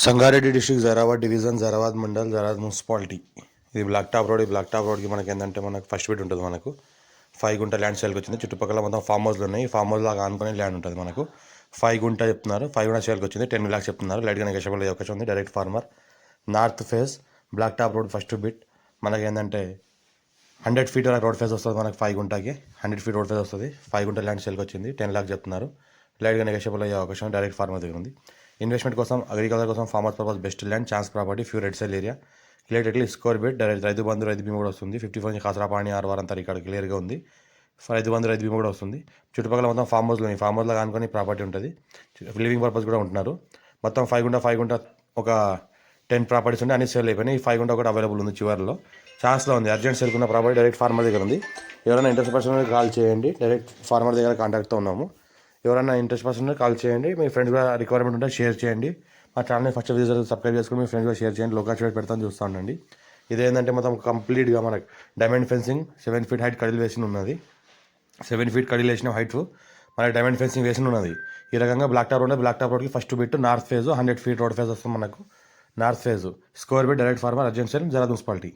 Sangareddy district Zaheerabad division Zaheerabad mandal Zaheerabad municipality. ఇది black top road. ఈ black top రోడ్కి మనకి ఏంటంటే మనకు ఫస్ట్ బిట్ ఉంటుంది. మనకు 5 గుంట ల్యాండ్ సేల్కి వచ్చింది. చుట్టుపక్కల మొత్తం ఫామ్ హౌస్లు ఉన్నాయి. ఫామ్ హౌస్ లాగా ఆనుకునే ల్యాండ్ ఉంటుంది. మనకు 5 గుంట చెప్తున్నారు. 5 గుంట సేల్కి వచ్చింది. 10 lakhs చెప్తున్నారు. లైట్గా నెగోషియబుల్ అయ్యే అవకాశం ఉంది. Direct farmer north face black top road first bit. మనకి ఏంటంటే 100 feet రోడ్ ఫేస్ వస్తుంది. మనకు 5 గుంటకి 100 feet రోడ్ ఫేస్ వస్తుంది. 5 గుంట ల్యాండ్ సేల్కి వచ్చింది. 10 lakhs చెప్తున్నారు. లైట్గా నెగోషియబుల్ అయ్యే అవకాశం డైరెక్ట్ ఫార్మర్ దగ్గర ఉంది. ఇన్వెస్ట్మెంట్ కోసం, అగ్రికల్చర్ కోసం, farmers purpose best land, chance property, few red cell area, clear score bit. Rythu Bandhu, రైతు బీమా కూడా వస్తుంది. 54 నుంచి కాసరాపాణి ఆర్వార్ అంతా ఇక్కడ క్లియర్గా ఉంది. రైతు బంధు, రైతు బీమా కూడా వస్తుంది. చుట్టుపక్కల మొత్తం ఫామ్ హౌస్లో ఫామ్ హౌస్లో అనుకుని ప్రాపర్టీ ఉంటుంది. లివింగ్ పర్పస్ కూడా ఉంటున్నారు. మొత్తం 5 గుంట ఒక 10 ప్రాపర్టీస్ ఉంటే అన్ని సేల్ అయిపోయినాయి. ఈ 5 గుంట కూడా అవైలబుల్ ఉంది. చివరిలో ఛాన్స్లో ఉంది. అర్జెంట్ సేల్ ఉన్న ప్రాపర్టీ డైరెక్ట్ ఫార్మర్ దగ్గర ఉంది. ఎవరైనా ఇంట్రెస్ట్ పర్సన్ కాల్ చేయండి. డైరెక్ట్ ఫార్మర్ దగ్గర కాంటాక్ట్తో ఉన్నాము. ఎవరైనా ఇంట్రెస్ట్ పర్సన్ కాల్ చేయండి. మీ ఫ్రెండ్స్ కూడా రిక్వైర్మెంట్ ఉంటే షేర్ చేయండి. మా ఛానల్ని ఫస్ట్ విజిట్ సబ్స్క్రైబ్ చేసుకుని మీ ఫ్రెండ్స్ కూడా షేర్ చేయండి. లోకాల్ పెడతాను చూస్తూ ఉండండి. ఇదేంటంటే మొత్తం కంప్లీట్గా మనకు డైమండ్ ఫెన్సింగ్ 7 feet హైట్ కడిలు వేసి ఉన్నది. 7 feet కడిలు వేసిన హైట్ మనకి డైమండ్ ఫెన్సింగ్ వేసి ఉన్నది. ఈ రకంగా black top road. Black top రోడ్కి first bit north phase 100 feet road phase వస్తుంది. మనకు north phase score bit direct farmer urgent sale జరాబాద్ మున్సిపాలిటీ.